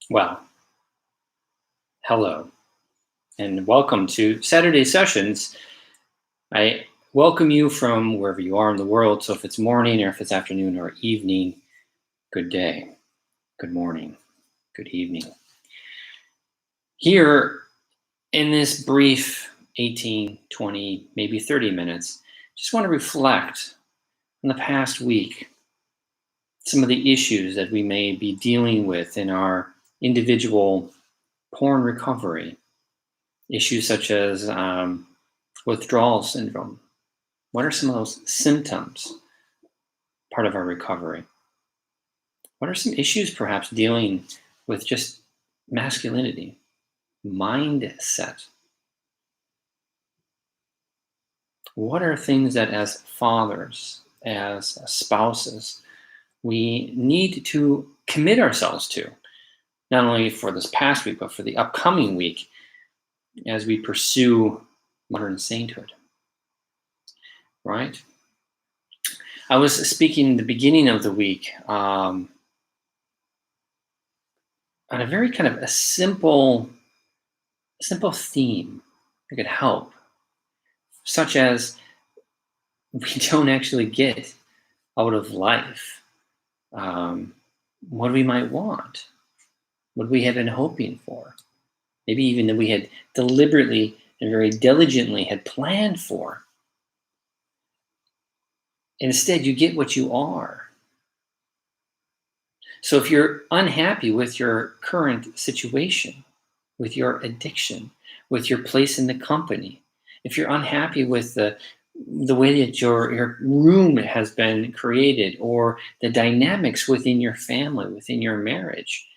Well, hello, and welcome to Saturday Sessions. I welcome you from wherever you are in the world. So if it's morning or if it's afternoon or evening, good day, good morning, good evening. Here in this brief 18, 20, maybe 30 minutes, just want to reflect on the past week, some of the issues that we may be dealing with in our individual porn recovery. Issues such as withdrawal syndrome. What are some of those symptoms, part of our recovery? What are some issues perhaps dealing with just masculinity, mindset? What are things that as fathers, as spouses, we need to commit ourselves to, not only for this past week, but for the upcoming week as we pursue modern sainthood, right? I was speaking in the beginning of the week on a very kind of a simple theme that could help, such as we don't actually get out of life what we might want, what we had been hoping for, maybe even that we had deliberately and very diligently had planned for. Instead, you get what you are. So if you're unhappy with your current situation, with your addiction, with your place in the company, if you're unhappy with the way that your room has been created or the dynamics within your family, within your marriage,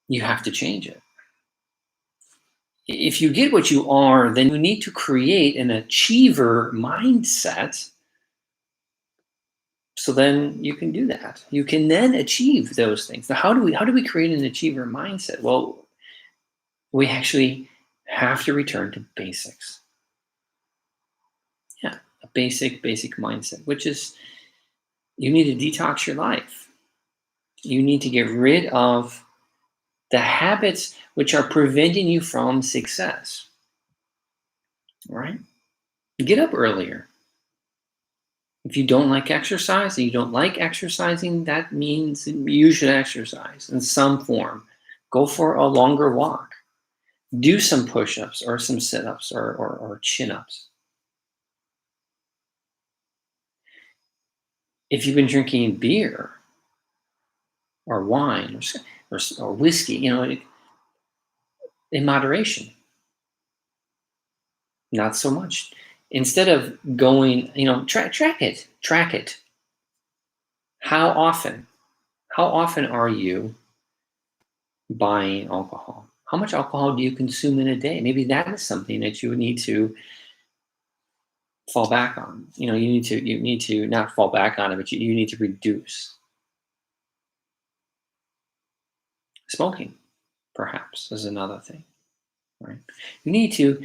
you have to change it. If you get what you are, then you need to create an achiever mindset. So then you can do that. You can then achieve those things. Now, how do we create an achiever mindset? Well, we actually have to return to basics. Yeah, a basic mindset, which is you need to detox your life. You need to get rid of the habits which are preventing you from success. Right? Get up earlier. If you don't like exercise and you don't like exercising, that means you should exercise in some form. Go for a longer walk. Do some push-ups or some sit-ups or chin-ups. If you've been drinking beer or wine or whiskey, in moderation, not so much. Instead of going, track it. How often are you buying alcohol? How much alcohol do you consume in a day? Maybe that is something that you would need to fall back on. You need to not fall back on it, but you need to reduce. Smoking, perhaps, is another thing, right? You need to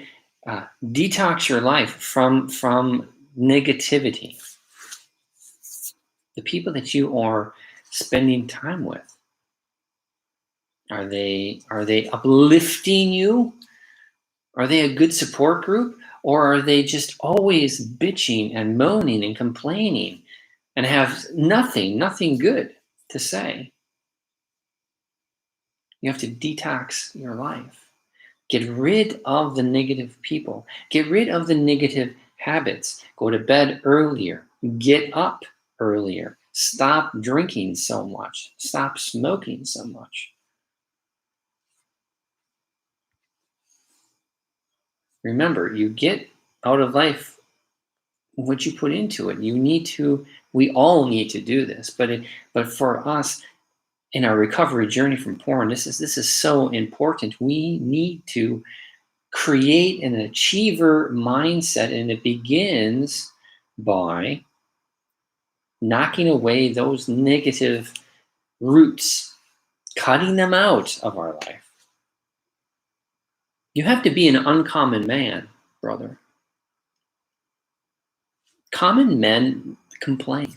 detox your life from negativity. The people that you are spending time with, are they uplifting you? Are they a good support group? Or are they just always bitching and moaning and complaining and have nothing good to say? You have to detox your life. Get rid of the negative people. Get rid of the negative habits. Go to bed earlier. Get up earlier. Stop drinking so much. Stop smoking so much. Remember, you get out of life what you put into it. We all need to do this, but for us in our recovery journey from porn, this is so important. We need to create an achiever mindset, and it begins by knocking away those negative roots, cutting them out of our life. You have to be an uncommon man, brother. Common men complain.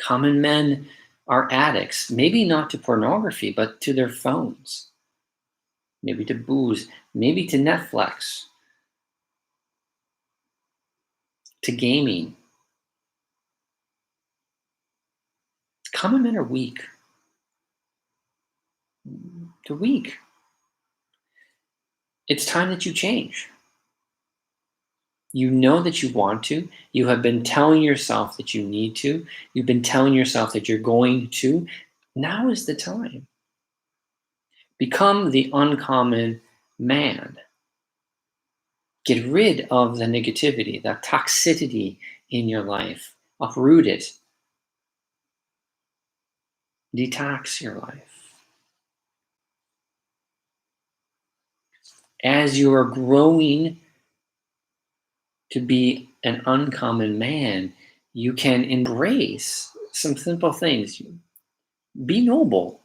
Common men are addicts, maybe not to pornography, but to their phones, maybe to booze, maybe to Netflix, to gaming. Common men are weak. They're weak. It's time that you change. You know that you want to. You have been telling yourself that you need to. You've been telling yourself that you're going to. Now is the time. Become the uncommon man. Get rid of the negativity, the toxicity in your life. Uproot it. Detox your life. As you are growing to be an uncommon man, you can embrace some simple things. Be noble.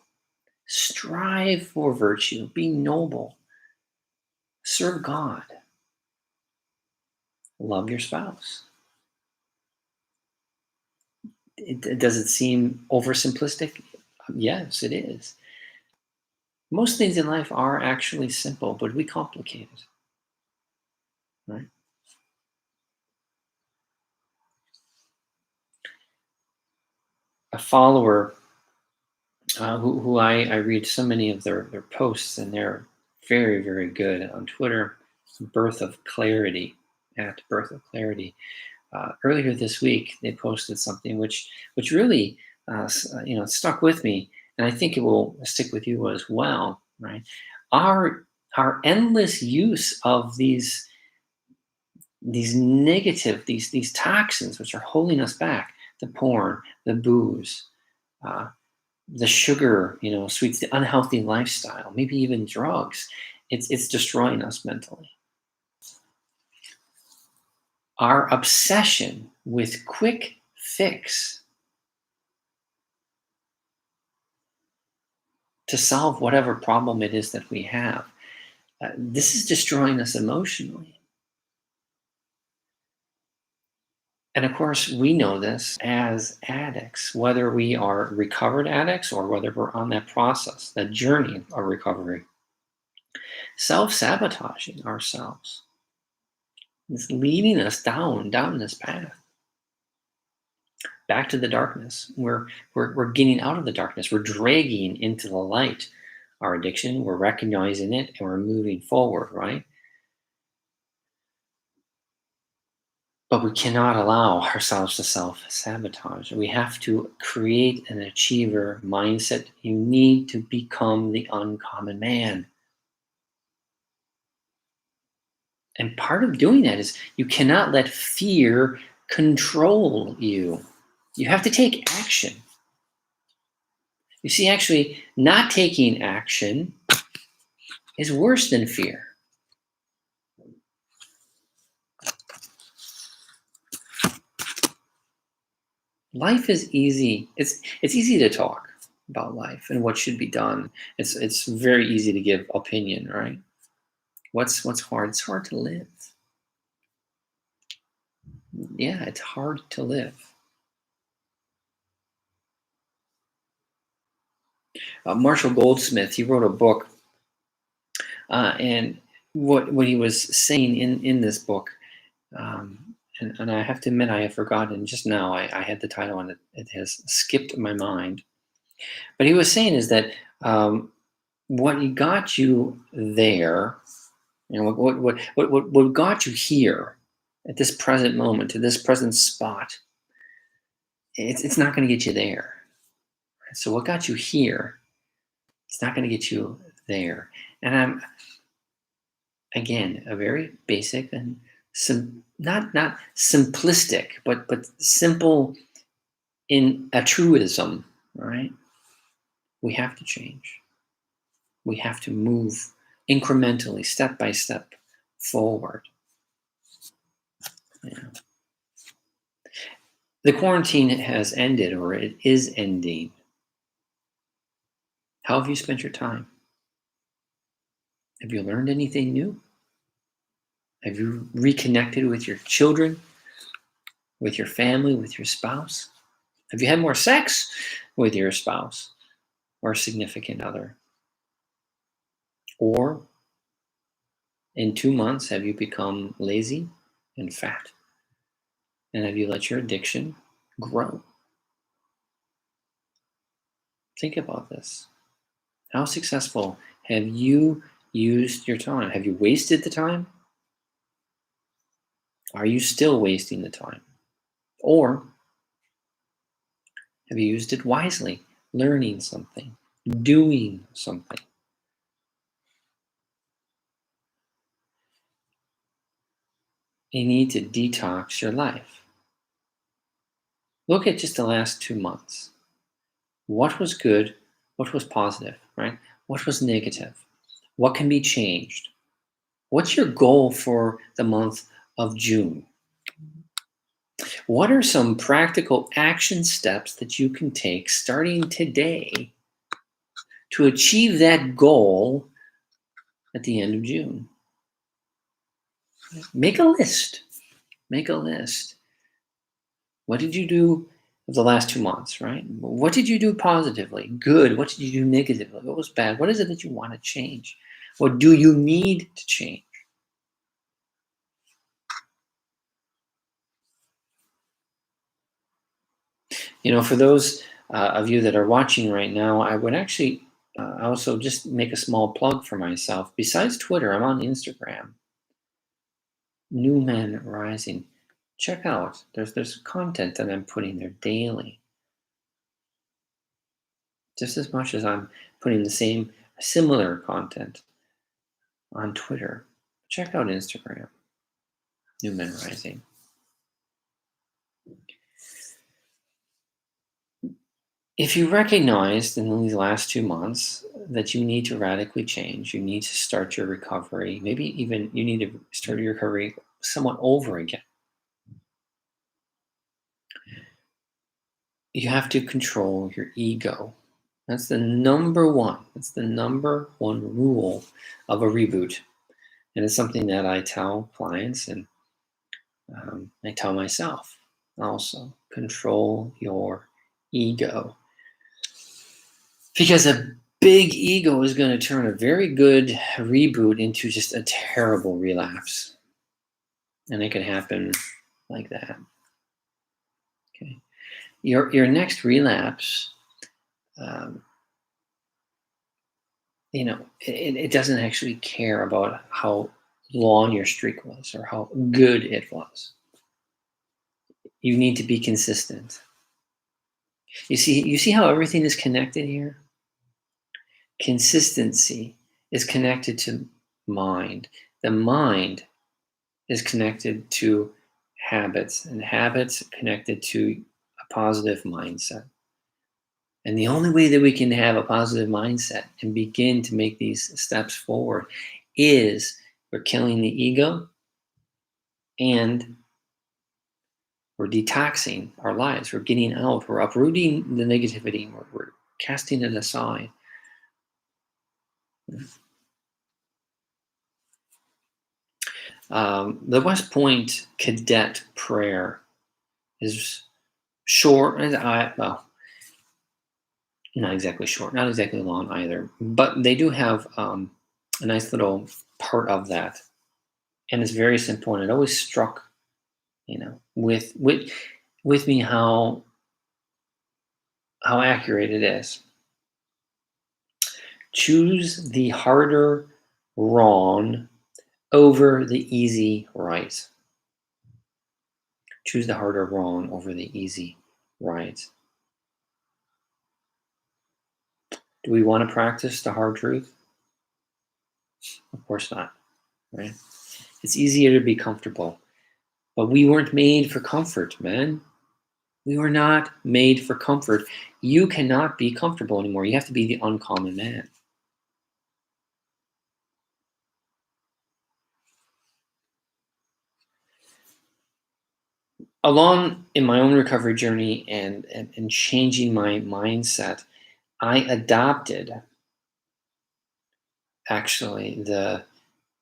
Strive for virtue. Be noble. Serve God. Love your spouse. Does it seem oversimplistic? Yes, it is. Most things in life are actually simple, but we complicate it. Right? A follower who I read so many of their posts, and they're very, very good on Twitter. Birth of Clarity, at Birth of Clarity. Earlier this week, they posted something which really stuck with me, and I think it will stick with you as well. Right? Our endless use of these negative, these toxins which are holding us back, the porn, the booze, the sugar, sweets, the unhealthy lifestyle, maybe even drugs. It's destroying us mentally. Our obsession with quick fix to solve whatever problem it is that we have, this is destroying us emotionally. And of course, we know this as addicts, whether we are recovered addicts or whether we're on that process, that journey of recovery. Self-sabotaging ourselves. It's leading us down this path. Back to the darkness. We're getting out of the darkness. We're dragging into the light our addiction. We're recognizing it and we're moving forward, right? But we cannot allow ourselves to self-sabotage. We have to create an achiever mindset. You need to become the uncommon man. And part of doing that is you cannot let fear control you. You have to take action. You see, actually, not taking action is worse than fear. Life is easy. It's easy to talk about life and what should be done. It's very easy to give opinion, right? What's hard? It's hard to live. Yeah, it's hard to live. Marshall Goldsmith, he wrote a book, and what he was saying in this book, and I have to admit I have forgotten just now. I had the title and it has skipped my mind. But he was saying is that what got you there, what got you here at this present moment, to this present spot, it's not going to get you there. So what got you here, it's not going to get you there. And I'm, again, a very basic and not simplistic, but simple in a truism, right? We have to change. We have to move incrementally, step by step forward. Yeah. The quarantine has ended, or it is ending. How have you spent your time? Have you learned anything new? Have you reconnected with your children, with your family, with your spouse? Have you had more sex with your spouse or significant other? Or in 2 months, have you become lazy and fat? And have you let your addiction grow? Think about this. How successful have you used your time? Have you wasted the time? Are you still wasting the time? Or have you used it wisely, learning something, doing something? You need to detox your life. Look at just the last 2 months. What was good? What was positive, right? What was negative? What can be changed? What's your goal for the month of June? What are some practical action steps that you can take starting today to achieve that goal at the end of June? Make a list. Make a list. What did you do the last 2 months, right? What did you do positively? Good. What did you do negatively? What was bad? What is it that you want to change? What do you need to change? For those of you that are watching right now, I would actually also just make a small plug for myself. Besides Twitter, I'm on Instagram. New Men Rising. Check out. There's content that I'm putting there daily. Just as much as I'm putting the same similar content on Twitter. Check out Instagram. New Men Rising. If you recognized in these last 2 months that you need to radically change, you need to start your recovery, maybe even you need to start your recovery somewhat over again. You have to control your ego. That's the number one. That's the number one rule of a reboot. And it's something that I tell clients and I tell myself also. Control your ego. Because a big ego is going to turn a very good reboot into just a terrible relapse. And it can happen like that. Okay. Your next relapse, it doesn't actually care about how long your streak was or how good it was. You need to be consistent. You see how everything is connected here? Consistency is connected to mind. The mind is connected to habits, and habits connected to a positive mindset. And the only way that we can have a positive mindset and begin to make these steps forward is we're killing the ego and we're detoxing our lives. We're getting out. We're uprooting the negativity. We're casting it aside. The West Point Cadet Prayer is short. Well, not exactly short, not exactly long either. But they do have a nice little part of that, and it's very simple. And it always struck, with me how accurate it is. Choose the harder wrong over the easy right. Choose the harder wrong over the easy right. Do we want to practice the hard truth? Of course not, right? It's easier to be comfortable. But we weren't made for comfort, man. We were not made for comfort. You cannot be comfortable anymore. You have to be the uncommon man. Along in my own recovery journey and changing my mindset, I adopted actually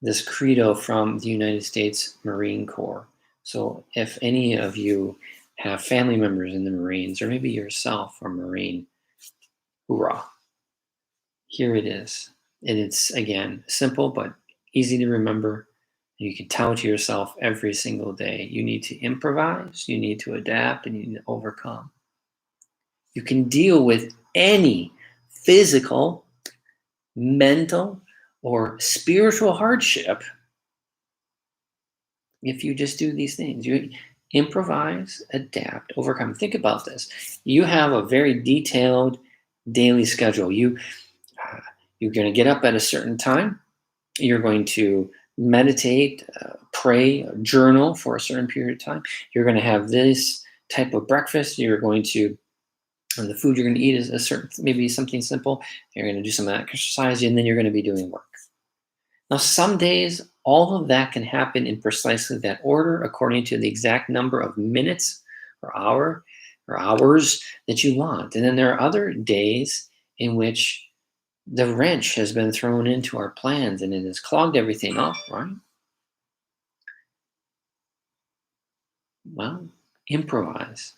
this credo from the United States Marine Corps. So if any of you have family members in the Marines, or maybe yourself a Marine. Hoorah. Here it is. And it's, again, simple but easy to remember. You can tell to yourself every single day. You need to improvise, you need to adapt, and you need to overcome. You can deal with any physical, mental, or spiritual hardship if you just do these things. You improvise, adapt, overcome. Think about this. You have a very detailed daily schedule. You're going to get up at a certain time. You're going to meditate, pray, journal for a certain period of time. You're going to have this type of breakfast. You're going to, the food you're going to eat is a certain, maybe something simple. You're going to do some exercise, and then you're going to be doing work. Now, some days, all of that can happen in precisely that order, according to the exact number of minutes or hours that you want. And then there are other days in which the wrench has been thrown into our plans and it has clogged everything up, right? Well, improvise,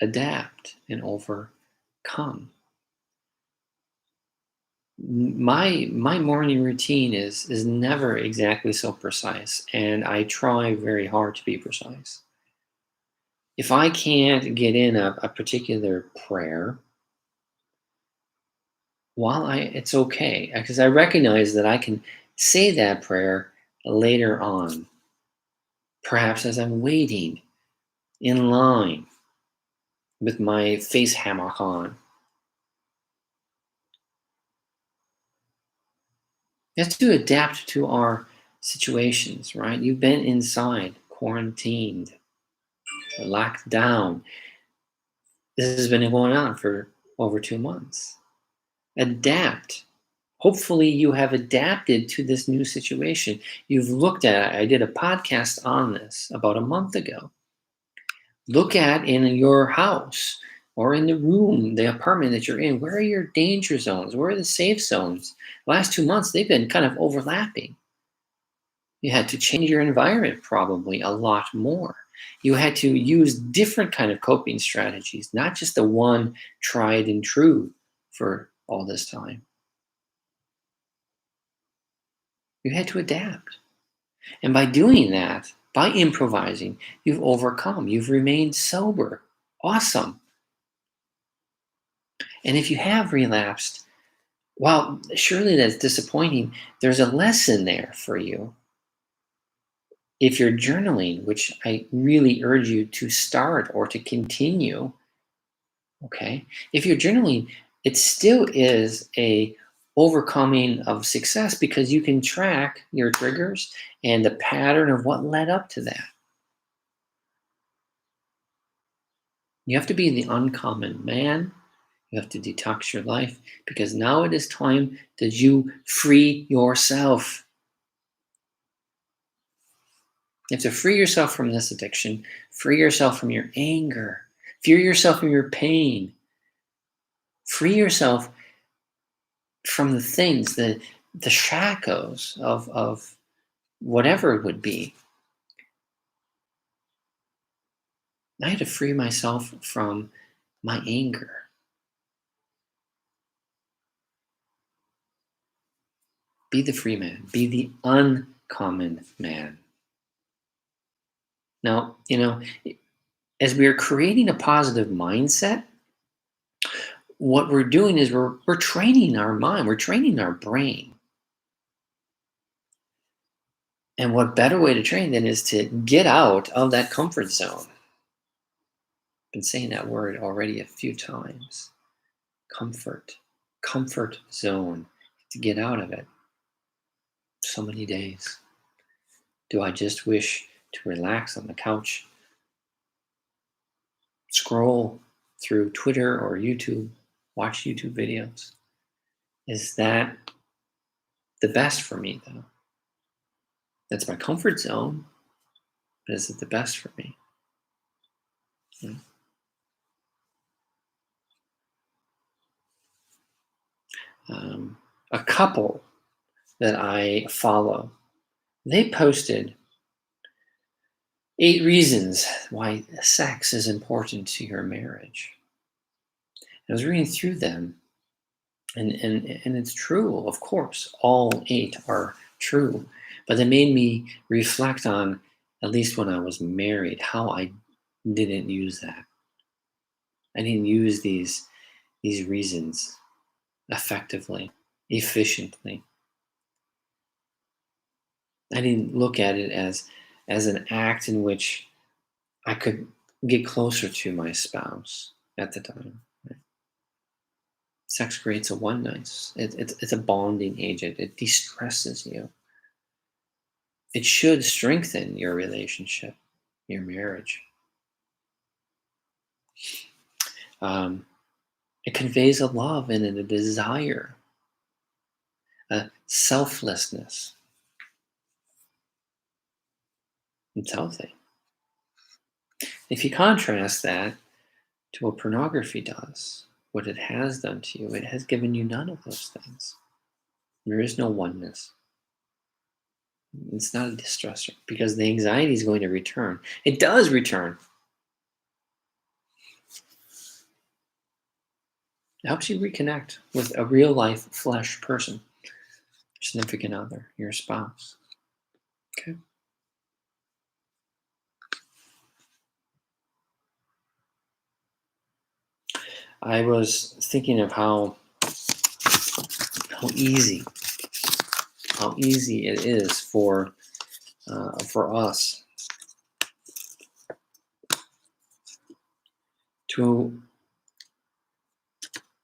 adapt, and overcome. My morning routine is never exactly so precise, and I try very hard to be precise. If I can't get in a particular prayer, it's okay, because I recognize that I can say that prayer later on, perhaps as I'm waiting in line with my face hammock on. We have to adapt to our situations, right? You've been inside, quarantined, locked down. This has been going on for over 2 months. Adapt. Hopefully, you have adapted to this new situation. You've looked at it. I did a podcast on this about a month ago. Look at in your house or in the room, the apartment that you're in. Where are your danger zones? Where are the safe zones? The last 2 months, they've been kind of overlapping. You had to change your environment probably a lot more. You had to use different kind of coping strategies, not just the one tried and true for all this time. You had to adapt. And by doing that, by improvising, you've overcome. You've remained sober. Awesome. And if you have relapsed, well, surely that's disappointing. There's a lesson there for you. If you're journaling, which I really urge you to start or to continue, okay? If you're journaling, it still is a overcoming of success because you can track your triggers and the pattern of what led up to that. You have to be the uncommon man. You have to detox your life because now it is time that you free yourself. You have to free yourself from this addiction, free yourself from your anger, free yourself from your pain, free yourself from the things, the shackles of whatever it would be. I had to free myself from my anger. Be the free man. Be the uncommon man. Now, as we are creating a positive mindset, what we're doing is we're training our mind, we're training our brain. And what better way to train than is to get out of that comfort zone? I've been saying that word already a few times. Comfort zone, to get out of it. So many days. Do I just wish to relax on the couch, scroll through Twitter or YouTube, watch YouTube videos? Is that the best for me, though? That's my comfort zone, but is it the best for me? A couple that I follow, they posted 8 reasons why sex is important to your marriage. I was reading through them, and it's true, of course. All 8 are true. But they made me reflect on, at least when I was married, how I didn't use that. I didn't use these reasons effectively, efficiently. I didn't look at it as an act in which I could get closer to my spouse at the time. Right? Sex creates a oneness. It's a bonding agent. It de-stresses you. It should strengthen your relationship, your marriage. It conveys a love and a desire, a selflessness. It's healthy. If you contrast that to what pornography does, what it has done to you, it has given you none of those things. There is no oneness. It's not a distressor because the anxiety is going to return. It does return. It helps you reconnect with a real life flesh person, your significant other, your spouse. Okay. I was thinking of how easy it is for us to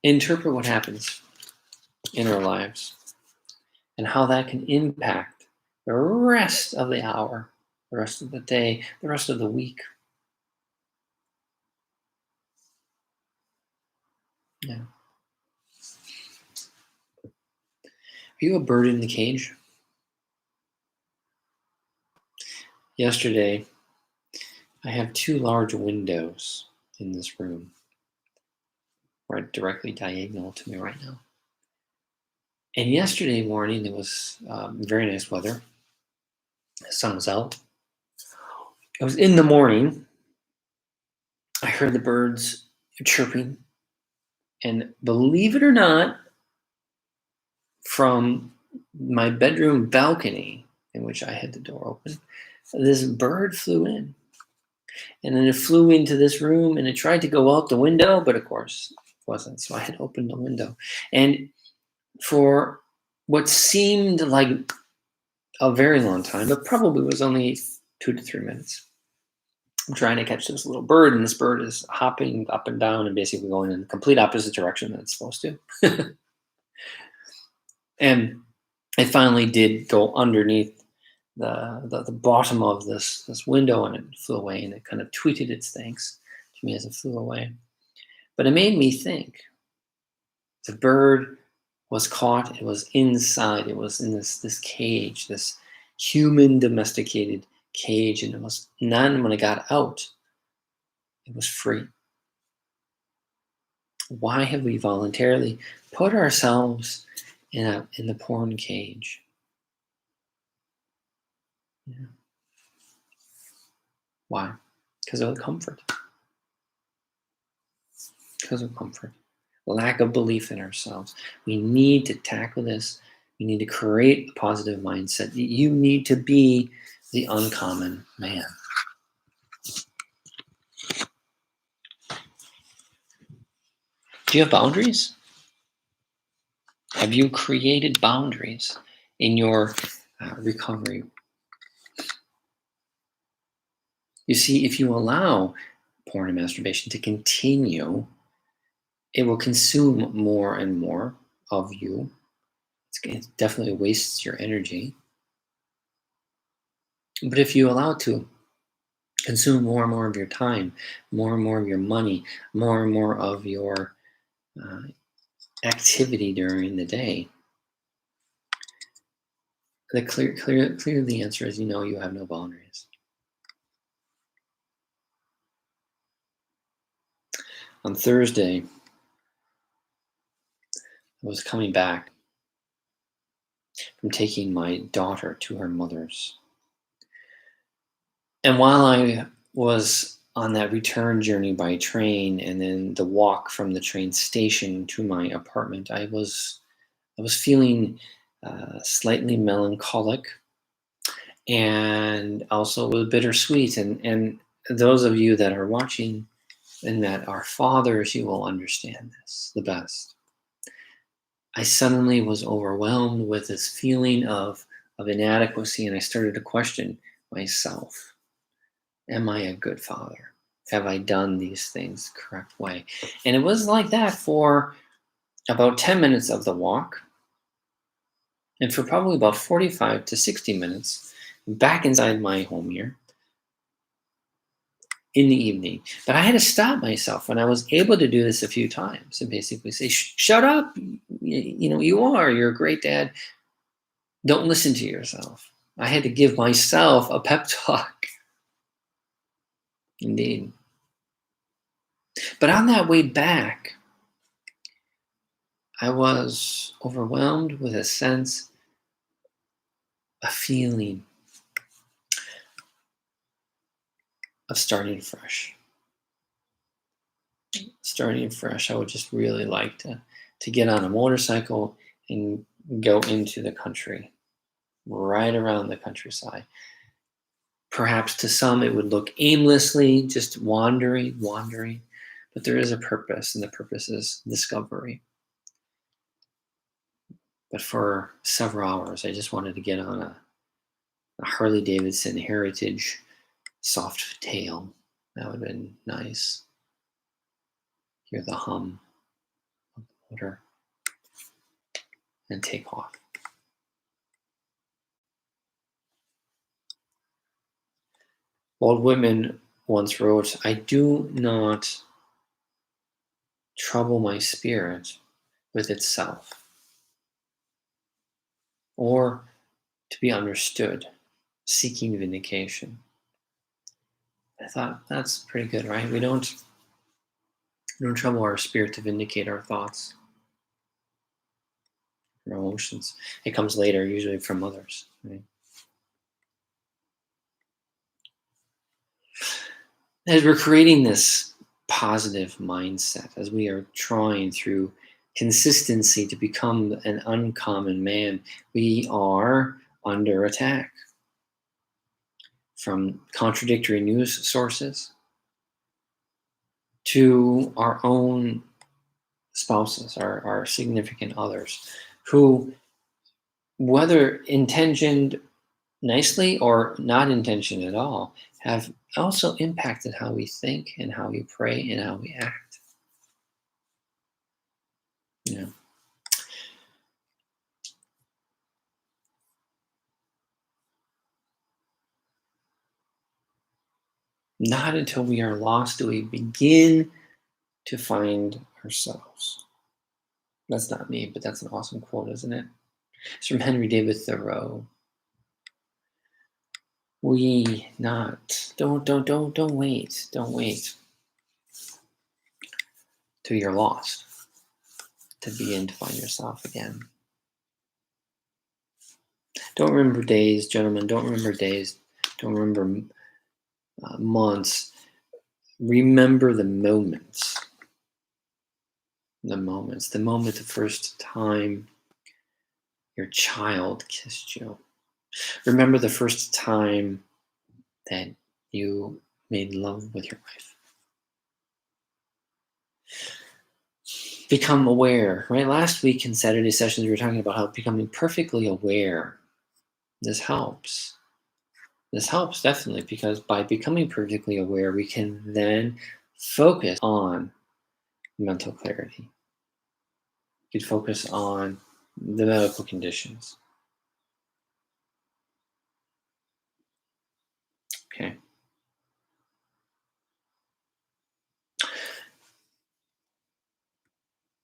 interpret what happens in our lives and how that can impact the rest of the hour, the rest of the day, the rest of the week. Yeah. Are you a bird in the cage? Yesterday, I have 2 large windows in this room, right directly diagonal to me right now. And yesterday morning, it was very nice weather. The sun was out. It was in the morning. I heard the birds chirping. And believe it or not, from my bedroom balcony, in which I had the door open, this bird flew in. And then it flew into this room and it tried to go out the window, but of course it wasn't. So I had opened the window. And for what seemed like a very long time, but probably was only 2 to 3 minutes, I'm trying to catch this little bird, and this bird is hopping up and down and basically going in the complete opposite direction than it's supposed to. And it finally did go underneath the bottom of this window, and it flew away, and it kind of tweeted its thanks to me as it flew away. But it made me think. The bird was caught, it was inside, it was in this cage, this human domesticated cage, and it was none when it got out, it was free. Why have we voluntarily put ourselves in the porn cage? Yeah. Why? Because of the comfort. Because of comfort. Lack of belief in ourselves. We need to tackle this. We need to create a positive mindset. You need to be the uncommon man. Do you have boundaries? Have you created boundaries in your recovery? You see, if you allow porn and masturbation to continue, it will consume more and more of you. It definitely wastes your energy. But if you allow it to consume more and more of your time, more and more of your money, more and more of your activity during the day, the answer is you have no boundaries. On Thursday, I was coming back from taking my daughter to her mother's. And while I was on that return journey by train and then the walk from the train station to my apartment, I was feeling slightly melancholic and also was bittersweet. And those of you that are watching and that are fathers, you will understand this the best. I suddenly was overwhelmed with this feeling of inadequacy, and I started to question myself. Am I a good father? Have I done these things the correct way? And it was like that for about 10 minutes of the walk, and for probably about 45 to 60 minutes back inside my home here in the evening. But I had to stop myself, and I was able to do this a few times and basically say, shut up. You're a great dad. Don't listen to yourself. I had to give myself a pep talk. Indeed. But on that way back, I was overwhelmed with a sense, a feeling of starting fresh. Starting fresh, I would just really like to get on a motorcycle and go into the country, right around the countryside. Perhaps to some it would look aimlessly, just wandering, but there is a purpose, and the purpose is discovery. But for several hours, I just wanted to get on a Harley Davidson Heritage soft tail. That would have been nice. Hear the hum of the motor and take off. Walt Whitman once wrote, "I do not trouble my spirit with itself, or to be understood, seeking vindication." I thought that's pretty good, right? We don't trouble our spirit to vindicate our thoughts, our emotions. It comes later, usually from others, right? As we're creating this positive mindset, as we are trying through consistency to become an uncommon man, we are under attack from contradictory news sources to our own spouses, our significant others, who, whether intentioned nicely or not intentioned at all, have also impacted how we think and how we pray and how we act. You know, not until we are lost do we begin to find ourselves. That's not me, but that's an awesome quote, isn't it? It's from Henry David Thoreau. We not don't wait. Don't wait till you're lost to begin to find yourself again. Don't remember days, gentlemen. Don't remember days. Don't remember months. Remember the moments. The moments. The moment the first time your child kissed you. Remember the first time that you made love with your wife. Become aware, right? Last week in Saturday sessions, we were talking about how becoming perfectly aware. This helps. This helps definitely, because by becoming perfectly aware, we can then focus on mental clarity. You could focus on the medical conditions. Okay.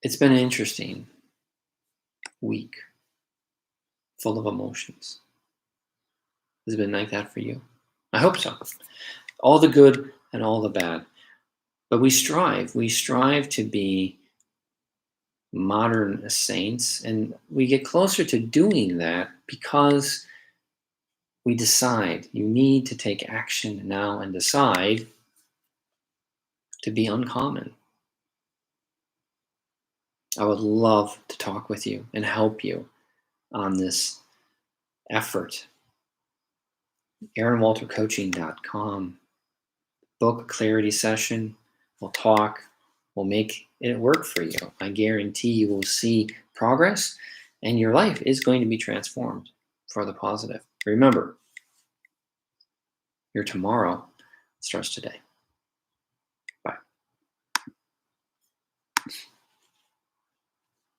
It's been an interesting week, full of emotions. Has it been like that for you? I hope so. All the good and all the bad. But we strive to be modern saints, and we get closer to doing that because we decide. You need to take action now and decide to be uncommon. I would love to talk with you and help you on this effort. AaronWalterCoaching.com. Book a clarity session. We'll talk. We'll make it work for you. I guarantee you will see progress and your life is going to be transformed for the positive. Remember, your tomorrow starts today.